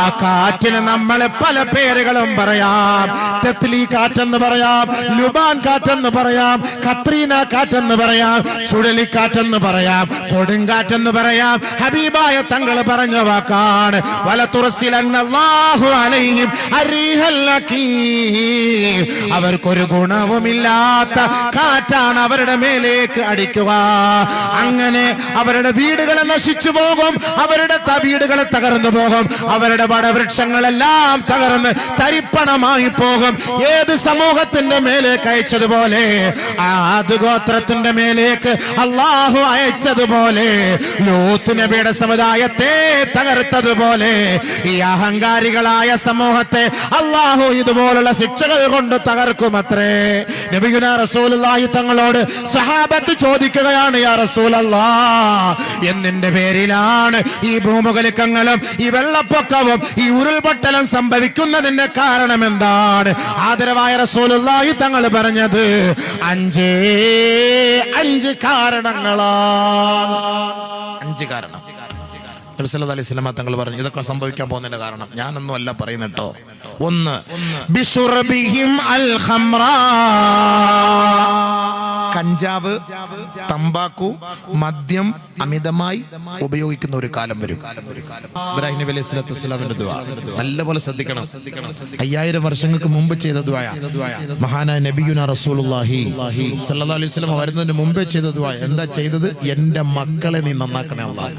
ആ കാറ്റിന് നമ്മൾ പല പേരുകളും പറയാം. തെത്ലി കാറ്റെന്ന് പറയാം, ലുബാൻ കാറ്റെന്ന് പറയാം, കത്രീന കാറ്റെന്ന് പറയാം, ചുഴലിക്കാറ്റെന്ന് പറയാം, കൊടുങ്കാറ്റെന്ന് പറയാം. ഹബീബായ തങ്ങൾ പറഞ്ഞ വാക്കാണ്, വലതുർസിലന്നല്ലാഹു അലൈഹിം അർരീഹൽ ഹഖീം. അവർക്കൊരു ഗുണവുമില്ലാത്ത കാറ്റാണ് അവരുടെ അവരുടെ മേലേക്ക് അടിക്കുക. അങ്ങനെ അവരുടെ വീടുകൾ നശിച്ചു പോകും, അവരുടെ വീടുകൾ തകർന്നു പോകും, അവരുടെ വടവൃക്ഷങ്ങളെല്ലാം തകർന്ന് തരിപ്പണമായി പോകും. ഏത് സമൂഹത്തിന്റെ മേലേക്ക് അയച്ചതുപോലെ, ആദ് ഗോത്രത്തിന്റെ മേലേക്ക് അള്ളാഹു അയച്ചതുപോലെ, ലൂത്ത് നബിയുടെ സമുദായത്തെ തകർത്തതുപോലെ ഈ അഹങ്കാരികളായ സമൂഹത്തെ അള്ളാഹു ഇതുപോലുള്ള ശിക്ഷകൾ കൊണ്ട് തകർക്കുമത്രേ. നബിയുനാ റസൂലുള്ളാഹി തങ്ങളോട് സഹാബത്ത് ചോദിക്കുകയാണ്, യാ റസൂലല്ലാഹ്, എന്തിന്റെ പേരിലാണ് ഈ ഭൂമുഖലിക്കങ്ങളും ഈ വെള്ളപ്പൊക്കവും ഈ ഉരുൾപൊട്ടലും സംഭവിക്കുന്നതിന്റെ കാരണം എന്താണ്? ആദരവായ റസൂലുള്ളാഹി തങ്ങൾ പറഞ്ഞത് 5 കാരണങ്ങളാണ്. 5 കാരണം. നബി സല്ലല്ലാഹു അലൈഹി വസല്ലം തങ്ങൾ പറഞ്ഞു, ഇതൊക്കെ സംഭവിക്കാൻ പോകുന്നതിന്റെ കാരണം ഞാനൊന്നും അല്ല പറയുന്നട്ടോ. 1, ബിശുർബിഹിം അൽ ഖംറ, കഞ്ചാവ്, തമ്പാക്കു, മദ്യം അമിതമായി ഉപയോഗിക്കുന്ന ഒരു കാലം വരും. ഇബ്രാഹിം നബി അലൈഹി സ്വലാത്തു വസ്സലാമിന്റെ ദുആ നല്ലപോലെ ശ്രദ്ധിക്കണം. 5000 വർഷങ്ങൾക്ക് മുമ്പ് ചെയ്ത ദുആ, മഹാനായ നബിയുനാ റസൂലുള്ളാഹി സ്വല്ലല്ലാഹു അലൈഹി വസല്ലം വരുന്നതിന് മുമ്പേ ചെയ്ത ദുആ. എന്താ ചെയ്തത്? എന്റെ മക്കളെ നീ നന്നാക്കണേ അല്ലാഹ്.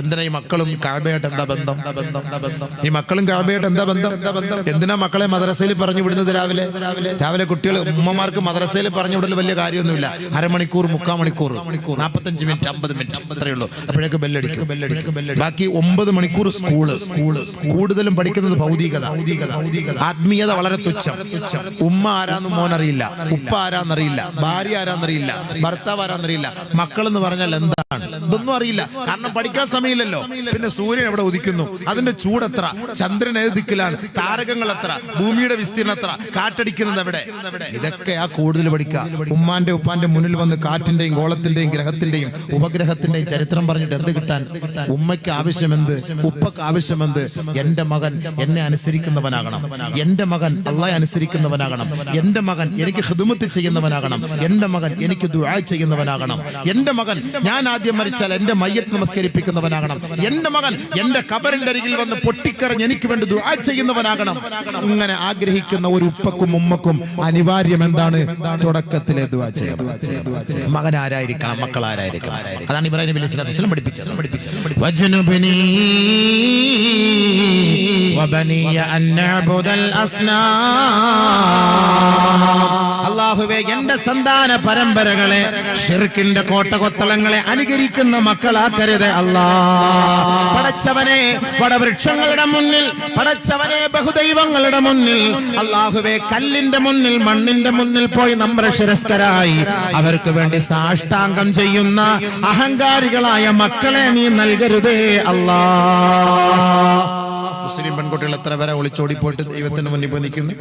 എന്തിനാ ഈ മക്കളും കഅബയായിട്ട് എന്താ ബന്ധം? ഈ മക്കളും കഅബയായിട്ട് എന്താ ബന്ധം? എന്തിനാ മക്കളെ മദ്രസയിൽ പറഞ്ഞു വിടുന്നത്? രാവിലെ കുട്ടികൾ ഉമ്മമാർക്ക് മദ്രസയിൽ പറഞ്ഞു വിടൽ വലിയ കാര്യമൊന്നുമില്ല. അരമണിക്കൂർ, 3/4 മണിക്കൂർ, 45 മിനിറ്റ്, 50 മിനിറ്റ് അത്രയേ ഉള്ളൂ. അപ്പോഴേക്ക് ബെല്ലടിക്കും. ബാക്കി 9 മണിക്കൂർ സ്കൂള്. കൂടുതലും പഠിക്കുന്നത് ഭൗതികത, ആത്മീയത വളരെ തുച്ഛം. ഉമ്മ ആരാന്ന് മോനറിയില്ല, ഉപ്പ ആരാന്നറിയില്ല, ഭാര്യ ആരാന്നറിയില്ല, ഭർത്താവ് ആരാന്നറിയില്ല. മക്കൾ എന്ന് പറഞ്ഞാൽ എന്താണ് ഇതൊന്നും അറിയില്ല. കാരണം പഠിക്കാൻ സമയമില്ലല്ലോ. പിന്നെ സൂര്യൻ എവിടെ ഉദിക്കുന്നു, അതിന്റെ ചൂടെത്ര, ചന്ദ്രൻ ഏത് ദിക്കിലാണ്, താരകങ്ങൾ എത്ര, ഭൂമിയുടെ വിസ്തീർണം എത്ര, കാറ്റടിക്കുന്നത് എവിടെ, ഇതൊക്കെയാ കൂടുതൽ പഠിക്കുക. ഉമ്മാന്റെ ഉപ്പാന്റെ മുന്നിൽ വന്ന് കാറ്റിന്റെയും ഗോളത്തിന്റെയും ഗ്രഹത്തിന്റെയും ഉപഗ്രഹത്തിന്റെയും ചരിത്രം പറഞ്ഞിട്ട് എന്ത് കിട്ടാൻ? ഉമ്മയ്ക്ക് ആവശ്യമെന്ത്, ഉപ്പക്ക് ആവശ്യമെന്ത്? എന്റെ മകൻ എന്നെ അനുസരിക്കുന്നവനാകണം, എന്റെ മകൻ അള്ളാഹയെ അനുസരിക്കുന്നവനാകണം, എന്റെ മകൻ എനിക്ക് ഖിദ്മത്ത് ചെയ്യുന്നവനാകണം, എന്റെ മകൻ എനിക്ക് ദുആ ചെയ്യുന്നവനാകണം, എന്റെ മകൻ ഞാൻ ആദ്യം മരിച്ചാൽ എന്റെ മയ്യത്ത് നമസ്കരിപ്പിക്കുന്നവനാകണം, എന്റെ മകൻ എന്റെ ഖബറിന്റെ അരികിൽ വന്ന് പൊട്ടിക്കരഞ്ഞ് എനിക്ക് വേണ്ടി ദുആ ചെയ്യുന്നവനാകണം. അങ്ങനെ ആഗ്രഹിക്കുന്ന ഒരു ഉപ്പക്കും ഉമ്മക്കും അനിവാര്യം എന്താണ്? തുടക്കത്തിലെ ദുആ ചെയ്യണം. മകൻ ആരായിരിക്കണം, മക്കൾ ആരായിരിക്കണം? അതാണ് ഇബ്രാഹിം നബി അലൈഹി സ്വലാത്തു വസ്സലാം പഠിപ്പിച്ചത്. വജ്നുബ്നി വബനിയ അൻ നഅബുദൽ അസ്നാം. അല്ലാഹുവേ, എന്റെ സന്താന പരമ്പരകളെ ശിർക്കിന്റെ കോട്ടകൊത്തളങ്ങളെ അനുകരിക്കുന്ന മക്കളാക്കരുത് അല്ലാഹ്. പടച്ചവനെ, വടവൃക്ഷങ്ങളുടെ മുന്നിൽ, പടച്ചവനെ, ബഹുദൈവങ്ങളുടെ മുന്നിൽ, അല്ലാഹുവേ, കല്ലിന്റെ മുന്നിൽ, മണ്ണിന്റെ മുന്നിൽ പോയി നമ്രശിരസ്കരായി അവർക്ക് വേണ്ടി സാഷ്ടാംഗം ചെയ്യുന്ന അഹങ്കാരികളായ മക്കളെ നീ നൽകരുതേ അല്ലാഹ്. മുസ്ലിം പെൺകുട്ടികൾ എത്ര പേരെ ഒളിച്ചോടി പോയിട്ട് ദൈവത്തിന്റെ മുന്നിൽ പോയി നിൽക്കുന്നു,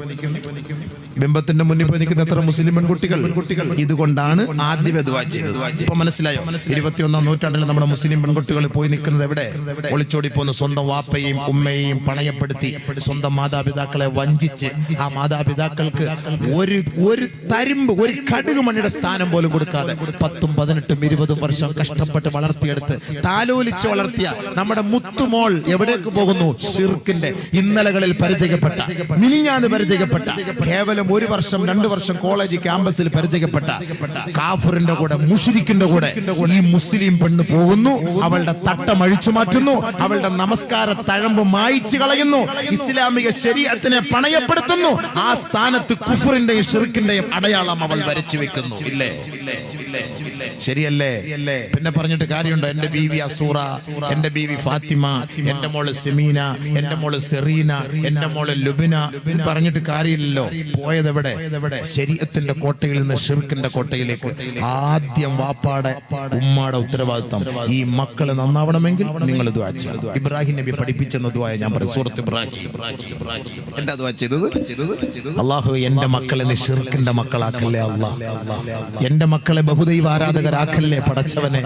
ബിംബത്തിന്റെ മുന്നിൽ പോയി നിൽക്കുന്ന എത്ര മുസ്ലിം പെൺകുട്ടികൾ. ഇതുകൊണ്ടാണ് ആദ്യമേ ദുആ ചെയ്തത്. ഇപ്പൊ മനസ്സിലായോ? 21-ാം നൂറ്റാണ്ടിൽ നമ്മുടെ മുസ്ലിം പെൺകുട്ടികൾ പോയി നിൽക്കുന്നത് എവിടെ? ഒളിച്ചോടി പോകുന്നു. സ്വന്തം വാപ്പയെയും ഉമ്മയെയും പണയപ്പെടുത്തി, സ്വന്തം മാതാപിതാക്കളെ വഞ്ചിച്ച്, ആ മാതാപിതാക്കൾക്ക് ഒരു തരിമ്പ്, ഒരു കടുക് മണിയുടെ സ്ഥാനം പോലും കൊടുക്കാതെ 10, 18, 20 വർഷം കഷ്ടപ്പെട്ട് വളർത്തിയെടുത്ത് താലോലിച്ച് വളർത്തിയ നമ്മുടെ മുത്തുമോൾ എവിടേക്ക് പോകുന്നു? ശിർക്കിന്റെ ഇന്നലകളിൽ പരിചയപ്പെട്ട, മിനിഞ്ഞാന്ന് പരിചയപ്പെട്ട, കേവലം 1 വർഷം 2 വർഷം കോളേജ് ക്യാമ്പസിൽ പരിചയപ്പെട്ട കാഫിറിന്റെ കൂടെ, മുശ്രിക്കിന്റെ കൂടെ ഈ മുസ്ലിം പെണ്ണ് പോകുന്നു. അവളുടെ തട്ടം അഴിച്ചു മാറ്റുന്നു, അവളുടെ നമസ്കാര തഴമ്പ് മായ്ച്ചു കളയുന്നു, ഇസ്ലാമിക ശരീഅത്തിനെ പണയപ്പെടുത്തുന്നു. ആ സ്ഥാനത്ത് കുഫറിന്റെയും ശിർക്കിന്റെയും അടയാളം അവൾ വരച്ചു വെക്കുന്നു. ഇല്ലേ? ശരിയല്ലേ? പിന്നെ പറഞ്ഞിട്ട് കാര്യമുണ്ടോ? എന്റെ ബീവി അസൂറ, എന്റെ ബീവി ഫാത്തിമ, എന്റെ മോള് സെമീന, എന്റെ മോള് സെറീന, എന്റെ മോള് ലുബിന പറഞ്ഞിട്ട് കാര്യമില്ലല്ലോ. പോയത് എവിടെ? ശരീഅത്തിന്റെ കോട്ടയിൽ നിന്ന് ഷിർക്കിന്റെ കോട്ടയിലേക്ക്. ആദ്യം വാപ്പാടെ ഉമ്മാടെ ഉത്തരവാദിത്തം. ഈ മക്കള് നന്നാവണമെങ്കിൽ നിങ്ങൾ ദുആ ചെയ്യണം. ഇബ്രാഹിം നബി പഠിപ്പിച്ചെന്ന ദുആ ഞാൻ പറയും. സൂറത്ത് ഇബ്രാഹിം. എന്താ ദുആ ചെയ്തത്? അല്ലാഹു, എന്റെ മക്കളെ നീ ഷിർക്കിന്റെ മക്കളാക്കല്ലേ അല്ലാഹ്. എന്റെ മക്കളെ ബഹുദൈവ ആരാധകരാക്കല്ലേ പടച്ചവനെ.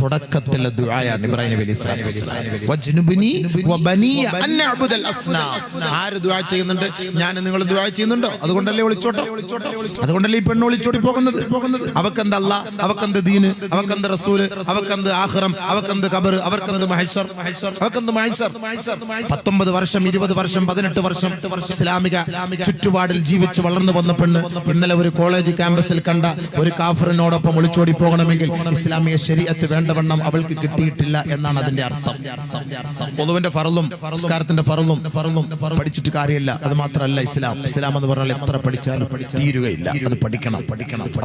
തുടക്കത്തിലെ ദുആയാണ് ഇബ്രാഹിം നബി അലൈഹി സ്വലാത്തു വസ്സലാം. വജ്നുബ്നി വബനിയ അൻ നഅബുദൽ അസ്നാം. ആര് ദുആ ചെയ്യുന്നുണ്ട്? ഞാൻ നിങ്ങൾ ദുആ ചെയ്യുന്നുണ്ടോ? അതുകൊണ്ട് അതുകൊണ്ടല്ലേ ഒളിച്ചോട്ടം, അതുകൊണ്ടല്ലേ ഈ പെണ്ണ് ഒളിച്ചോടി പോകുന്നത്. അവക്കെന്ത് അല്ലാ, അവക്കെന്ത് ദീന്, അവക്കെന്ത് റസൂല്, അവക്കെന്ത് ആഖിറം, അവക്കെന്ത് ഖബർ, അവർക്കെന്ത് മഹ്ശർ, അവക്കെന്ത് മഹ്ശർ. 19 വർഷം 20 വർഷം 18 വർഷം ഇസ്ലാമിക ചുറ്റുപാടിൽ ജീവിച്ച് വളർന്നു വന്ന പെണ്ണ് ഇന്നലെ ഒരു കോളേജ് ക്യാമ്പസിൽ കണ്ട ഒരു കാഫിറിനോടൊപ്പം ഒളിച്ചോടി പോകണമെങ്കിൽ ഇസ്ലാമിക ശരീഅത്ത് വേണ്ടവണ്ണം അവൾക്ക് കിട്ടിയിട്ടില്ല എന്നാണ് അതിന്റെ അർത്ഥം. വുളുവിന്റെ ഫർളും നിസ്കാരത്തിന്റെ ഫർളും പഠിച്ചിട്ട് കാര്യമില്ല. അത് മാത്രമല്ല ഇസ്ലാം എന്ന് പറഞ്ഞാൽ എത്ര പഠിച്ചാലും തീരുകയില്ല. അത് പഠിക്കണം.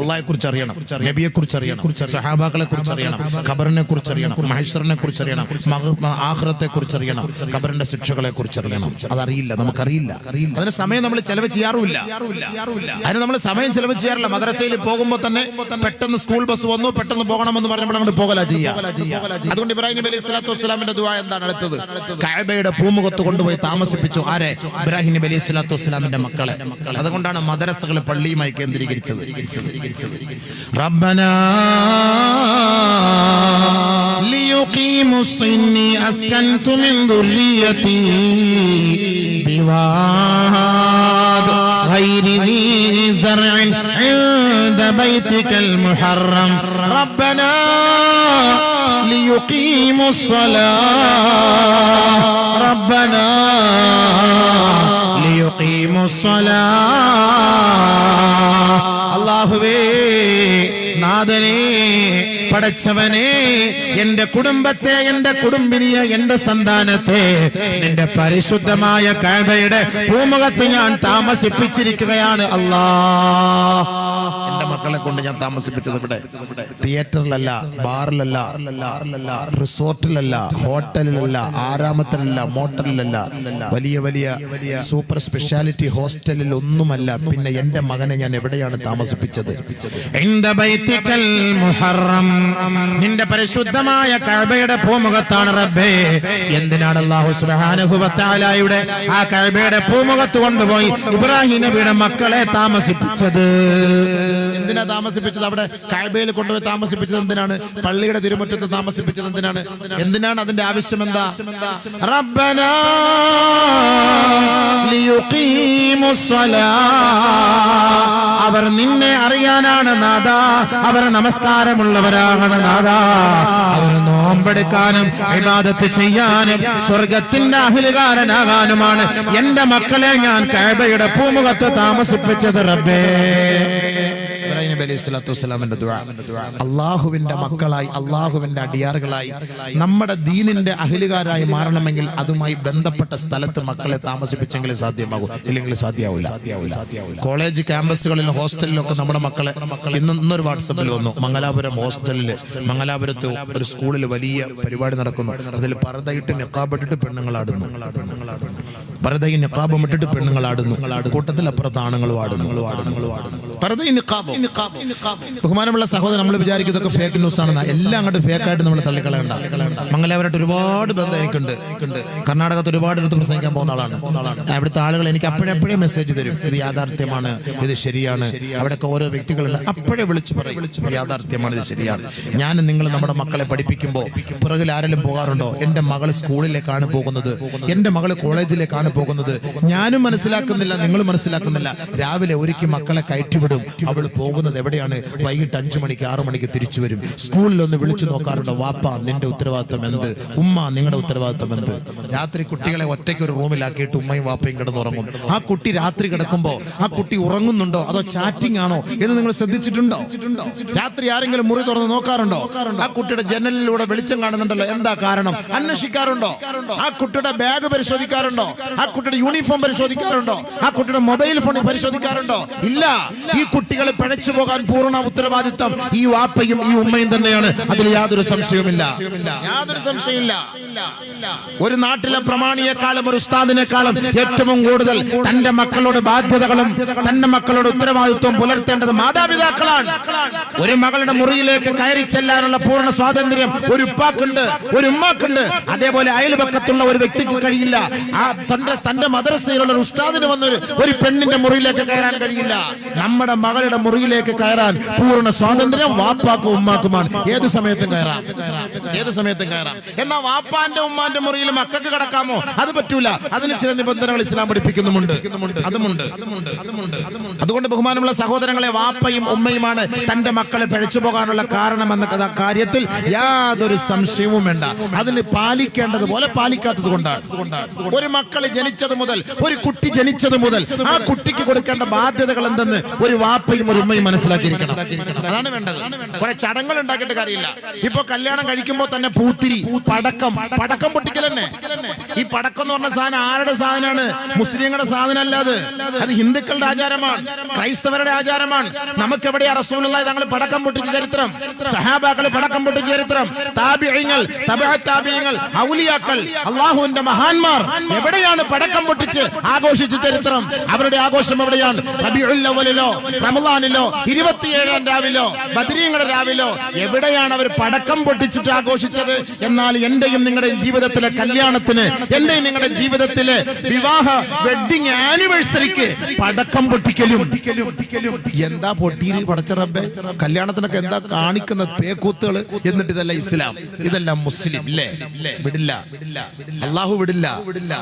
അള്ളാഹയെ കുറിച്ച് അറിയണം, നബിയെ കുറിച്ച് അറിയണം, സഹാബാക്കളെ കുറിച്ച് അറിയണം, ഖബറിനെ കുറിച്ച് അറിയണം, മഹ്ശറിനെ കുറിച്ച് അറിയണം, ആഖിറത്തെ കുറിച്ച് അറിയണം, ഖബറിന്റെ ശിക്ഷകളെ കുറിച്ച് അറിയണം. അതറിയില്ല, നമുക്കറിയില്ല. അതിന് സമയം നമ്മൾ ചെലവ് ചെയ്യാറുമില്ല. അതിന് നമ്മൾ സമയം ചെലവ് ചെയ്യാറില്ല. മദ്രസയിൽ പോകുമ്പോൾ തന്നെ പെട്ടെന്ന് സ്കൂൾ ബസ് വന്നു, പെട്ടെന്ന് പോകണമെന്ന് പറഞ്ഞപ്പോൾ അങ്ങോട്ട് പോകല ചെയ്യാം. അതുകൊണ്ട് ഇബ്രാഹിം നബി അലൈഹി സ്വലാത്തു വസ്സലാമിന്റെ ദുആ എന്താണ് അടുത്തത്? കഅബയുടെ പൂമുഖത്ത് കൊണ്ടുപോയി താമസിപ്പിച്ചു. ആരെ? ഇബ്രാഹിം നബി അലൈഹി സ്വലാത്തു വസ്സലാമിന്റെ മക്കളെ. അതുകൊണ്ടാണ് മദ്രസകൾ പള്ളിയുമായി കേന്ദ്രീകരിച്ചത്. റബ്ബനാ ലിയുഖീമുസ്സിന്നി അസ്കൻതു മിൻ ദുർരിയതി ബിവാദ് ഗൈരി ദീ സർഇൻ ഇൻദ ബൈതികൽ മുഹറം റബ്ബനാ ലിയുഖീമുസ്സലാഹ് റബ്ബനാ ലിയുഖീമുസ്സലാഹ്. അല്ലാഹുവേ, നാഥനേ, പടച്ചവനെ, എന്റെ കുടുംബത്തെ, എന്റെ കുടുംബിനിയെ, എന്റെ സന്താനത്തെ നിന്റെ പരിശുദ്ധമായ കഅബയുടെ പൂമുഖത്ത് ഞാൻ താമസിപ്പിച്ചിരിക്കുകയാണ് അല്ലാ. എന്റെ മക്കളെ കൊണ്ട് ഞാൻ താമസിപ്പിച്ചത് ഇവിടെ തിയേറ്ററിലല്ല, ബാറിലല്ല, റിസോർട്ടിലല്ല, ഹോട്ടലിലല്ല, ആരാമത്തിലല്ല, മോട്ടലിലല്ല, വലിയ വലിയ സൂപ്പർ സ്പെഷ്യാലിറ്റി ഹോസ്റ്റലിൽ ഒന്നുമല്ല. പിന്നെ എന്റെ മകനെ ഞാൻ എവിടെയാണ് താമസിപ്പിച്ചത്? നിന്റെ പരിശുദ്ധമായ കഅബയുടെ പൂമുഖത്താണ് റബ്ബേ. എന്തിനാണ് അല്ലാഹു സുബ്ഹാനഹു വ തആലയുടെ ആ കഅബയുടെ പൂമുഖത്ത് കൊണ്ടുപോയി ഇബ്രാഹിം നബിയുടെ മക്കളെ താമസിപ്പിച്ചത്? എന്തിനാ താമസിപ്പിച്ചത്? അവിടെ കഅബയിൽ കൊണ്ടുപോയി താമസിപ്പിച്ചത് എന്തിനാണ്? പള്ളിയുടെ തിരുമുറ്റത്ത് താമസിപ്പിച്ചത് എന്തിനാണ്? എന്തിനാണ്? അതിന്റെ ആവശ്യം എന്താ? റബ്ബനാ ലിയുഖീമുസ്സലാഹ്. അവർ നിന്നെ അറിയാനാണ് നാദാ, അവർ നമസ്കാരമുള്ളവരാണ് നാദാ, അവർ നോമ്പെടുക്കാനും ഇബാദത്ത് ചെയ്യാനും സ്വർഗത്തിന്റെ അഹ്ലുകാരനാകാനുമാണ് എന്റെ മക്കളെ ഞാൻ കഅബയുടെ പൂമുഖത്ത് താമസിപ്പിച്ചത് റബ്ബേ. ഇബ്രാഹിം നബി അലൈഹി സ്വലാത്തു വസ്സലാമിന്റെ ദുആ, അല്ലാഹുവിന്റെ മക്കളായി, അല്ലാഹുവിന്റെ അടിയാറുകളായി, നമ്മുടെ ദീനിന്റെ അഹ്ലുകാരായി മാറണമെങ്കിൽ അതുമായി ബന്ധപ്പെട്ട സ്ഥലത്ത് മക്കളെ താമസിപ്പിച്ചെങ്കിൽ സാധ്യമാകും, ഇല്ലെങ്കിൽ സാധ്യമാവില്ല. കോളേജ് ക്യാമ്പസുകളിലും ഹോസ്റ്റലിലൊക്കെ നമ്മുടെ മക്കളെ, ഇന്നൊരു വാട്സപ്പിൽ വന്നു, മംഗലാപുരം ഹോസ്റ്റലില്, മംഗലാപുരത്ത് ഒരു സ്കൂളിൽ വലിയ പരിപാടി നടക്കുന്നു. അതിൽ പർദ്ദയിട്ട് നിഖാബിട്ടിട്ട് പെണ്ണുങ്ങളാടുന്നു, പർദ്ദയും നിഖാബും ഇട്ടിട്ട് പെണ്ണുങ്ങളാടുന്നു, കൂട്ടത്തിൽ അപ്പുറത്ത് ആണുങ്ങളും ആടുന്നു. ബഹുമാനമുള്ള സഹോദരൻ, നമ്മൾ വിചാരിക്കും ഇതൊക്കെ ഫേക്ക് ന്യൂസ് ആണെന്ന്. എല്ലാം അങ്ങോട്ട് ഫേക്കായിട്ട് നമ്മൾ തള്ളിക്കളയണ്ട. മംഗലാപുരമായിട്ട് ഒരുപാട് ബന്ധം എനിക്കുണ്ട്. കർണാടകത്ത് ഒരുപാട് അടുത്ത് പ്രസംഗിക്കാൻ പോകുന്ന ആളാണ്. അവിടുത്തെ ആളുകൾ എനിക്ക് അപ്പോഴെപ്പോഴേ മെസ്സേജ് തരും, ഇത് യാഥാർത്ഥ്യമാണ്, ഇത് ശരിയാണ്. അവിടെയൊക്കെ ഓരോ വ്യക്തികളുണ്ട്, അപ്പോഴേ വിളിച്ചു പറയും യാഥാർത്ഥ്യമാണ്, ഇത് ശരിയാണ്. ഞാൻ നിങ്ങൾ നമ്മുടെ മക്കളെ പഠിപ്പിക്കുമ്പോൾ പിറകിൽ ആരെങ്കിലും പോകാറുണ്ടോ? എന്റെ മകൾ സ്കൂളിലേക്കാണ് പോകുന്നത്, എന്റെ മകൾ കോളേജിലേക്കാണ് പോകുന്നത്. ഞാനും മനസ്സിലാക്കുന്നില്ല, നിങ്ങൾ മനസ്സിലാക്കുന്നില്ല. രാവിലെ ഒരുക്കി മക്കളെ കയറ്റിവിടും. അവൾ പോകുന്നത് എവിടെയാണ്? വൈകിട്ട് 5 മണിക്ക് 6 മണിക്ക് തിരിച്ചു വരും. സ്കൂളിലൊന്ന് വിളിച്ചു നോക്കാറുണ്ടോ? വാപ്പ നിന്റെ ഉത്തരവാദിത്തം എന്ത്? ഉമ്മ നിങ്ങളുടെ ഉത്തരവാദിത്തം എന്ത്? രാത്രി കുട്ടികളെ ഒറ്റയ്ക്ക് ഒരു റൂമിലാക്കിയിട്ട് ഉമ്മയും വാപ്പയും കിടന്നുറങ്ങും. ആ കുട്ടി രാത്രി കിടക്കുമ്പോ ആ കുട്ടി ഉറങ്ങുന്നുണ്ടോ അതോ ചാറ്റിംഗ് ആണോ എന്ന് നിങ്ങൾ ശ്രദ്ധിച്ചിട്ടുണ്ടോ? രാത്രി ആരെങ്കിലും മുറി തുറന്ന് നോക്കാറുണ്ടോ? ആ കുട്ടിയുടെ ജനലിലൂടെ വെളിച്ചം കാണുന്നുണ്ടല്ലോ, എന്താ കാരണം? അന്വേഷിക്കാറുണ്ടോ? ആ കുട്ടിയുടെ ബാഗ് പരിശോധിക്കാറുണ്ടോ? ആ കുട്ടിയുടെ യൂണിഫോം പരിശോധിക്കാറുണ്ടോ? ആ കുട്ടിയുടെ മൊബൈൽ ഫോൺ പരിശോധിക്കാറുണ്ടോ? ഇല്ല. ഈ കുട്ടികളെ പിഴച്ചു പോകാൻ പൂർണ്ണ ഉത്തരവാദിത്തം ഈ വാപ്പയും ഈ ഉമ്മയും തന്നെയാണ്. അതിൽ യാതൊരു സംശയവുമില്ല, യാതൊരു സംശയമില്ല. ഒരു നാട്ടിലെ പ്രമാണിയെക്കാളും ഒരു ഉസ്താദിനെക്കാളും ഏറ്റവും കൂടുതൽ തന്റെ മക്കളോട് ബാധ്യതകളും തന്റെ മക്കളോട് ഉത്തരവാദിത്വം പുലർത്തേണ്ടത് മാതാപിതാക്കളാണ്. ഒരു മകളുടെ മുറിയിലേക്ക് കയറി ചെല്ലാനുള്ള പൂർണ്ണ സ്വാതന്ത്ര്യം ഒരു ഉപ്പാക്കുണ്ട്, ഒരു ഉമ്മാക്കുണ്ട്. അതേപോലെ അയൽപക്കത്തുള്ള ഒരു വ്യക്തിക്ക് കഴിയില്ല. ആ തന്റെ മദ്രസയിലുള്ള ഒരു ഉസ്താദിന് വന്നൊരു ഒരു പെണ്ണിന്റെ മുറിയിലേക്ക് കയറാൻ കഴിയില്ല. നമ്മുടെ നമ്മുടെ മകളുടെ മുറിയിലേക്ക് കയറാൻ പൂർണ്ണ സ്വാതന്ത്ര്യം വാപ്പാക്കും ഉമ്മാക്കുമാണ്. ഏത് സമയത്തും കയറാം, ഏത് സമയത്തും കയറാം. എന്നാൽ വാപ്പാന്റെ ഉമ്മാന്റെ മുറിയിൽ മക്കൾക്ക് കിടക്കാമോ? അത് പറ്റൂല. അതിന് ചില നിബന്ധനകൾ ഇസ്ലാം പഠിപ്പിക്കുന്നുമുണ്ട്. അതുകൊണ്ട് ബഹുമാനമുള്ള സഹോദരങ്ങളെ, വാപ്പയും ഉമ്മയുമാണ് തന്റെ മക്കളെ പിഴച്ചു പോകാനുള്ള കാരണം എന്ന കാര്യത്തിൽ യാതൊരു സംശയവും വേണ്ട. അതിന് പാലിക്കേണ്ടതുപോലെ പാലിക്കാത്തത് കൊണ്ടാണ്. ഒരു മക്കൾ ജനിച്ചത് മുതൽ, ഒരു കുട്ടി ജനിച്ചത് മുതൽ ആ കുട്ടിക്ക് കൊടുക്കേണ്ട ബാധ്യതകൾ എന്തെന്ന് ഒരു വാപ്പയും ഒരു ഉമ്മയും മനസ്സിലാക്കിയിരിക്കണം. അതാണ് വേണ്ടത്. കുറെ ചടങ്ങുകൾ ഉണ്ടാക്കിയിട്ട് കാര്യമില്ല. ഇപ്പൊ കല്യാണം കഴിക്കുമ്പോൾ തന്നെ പൂത്തിരി, പടക്കം പൊട്ടിക്കൽ തന്നെ. ഈ പടക്കം എന്ന് പറഞ്ഞ സാധനം ആരുടെ സാധനമാണ്? മുസ്ലിങ്ങളുടെ സാധനം അല്ലാതെ. അത് ഹിന്ദുക്കളുടെ ആചാരമാണ്, ക്രൈസ്തവരുടെ ആചാരമാണ്. നമുക്ക് എവിടെയാ റസൂലുള്ളാഹി തങ്ങൾ പടക്കം പൊട്ടിച്ച ചരിത്രം? സഹാബാക്കൾ പടക്കം പൊട്ടിച്ച ചരിത്രം? താബിഈങ്ങൾ, തബഅ താബിഈങ്ങൾ, ഔലിയാക്കൾ, അല്ലാഹുവിന്റെ മഹാന്മാർ എവിടെയാണ് പടക്കം പൊട്ടിച്ച് ആഘോഷിച്ച ചരിത്രം? അവരുടെ ആഘോഷം എവിടെയാണ്? റബീഉൽ അവ്വലിലോ റമളാനിലോ 27-ാം രാവിലോ ബദ്രീങ്ങളുടെ രാവിലോ എവിടെയാണ് അവർ പടക്കം പൊട്ടിച്ചിട്ട് ആഘോഷിച്ചത്? എന്നാൽ എന്റെയും നിങ്ങളുടെയും ജീവിതത്തിലെ കല്യാണത്തിന്, എന്റെയും നിങ്ങളുടെ ജീവിതത്തിലെ വിവാഹ വെഡിങ് ആനിവേഴ്സറിക്ക് പടക്കം പൊട്ടിക്കലും എന്താ പൊട്ടിയിരി പടച്ച റബ്ബേ? കല്യാണത്തിനൊക്കെ എന്താ കാണിക്കുന്ന പേക്കൂത്തുകൾ? എന്നിട്ട് ഇതല്ല ഇസ്ലാം, ഇതെല്ലാം മുസ്ലിം. ഇല്ലേ? വിടില്ല, അല്ലാഹു വിടില്ല.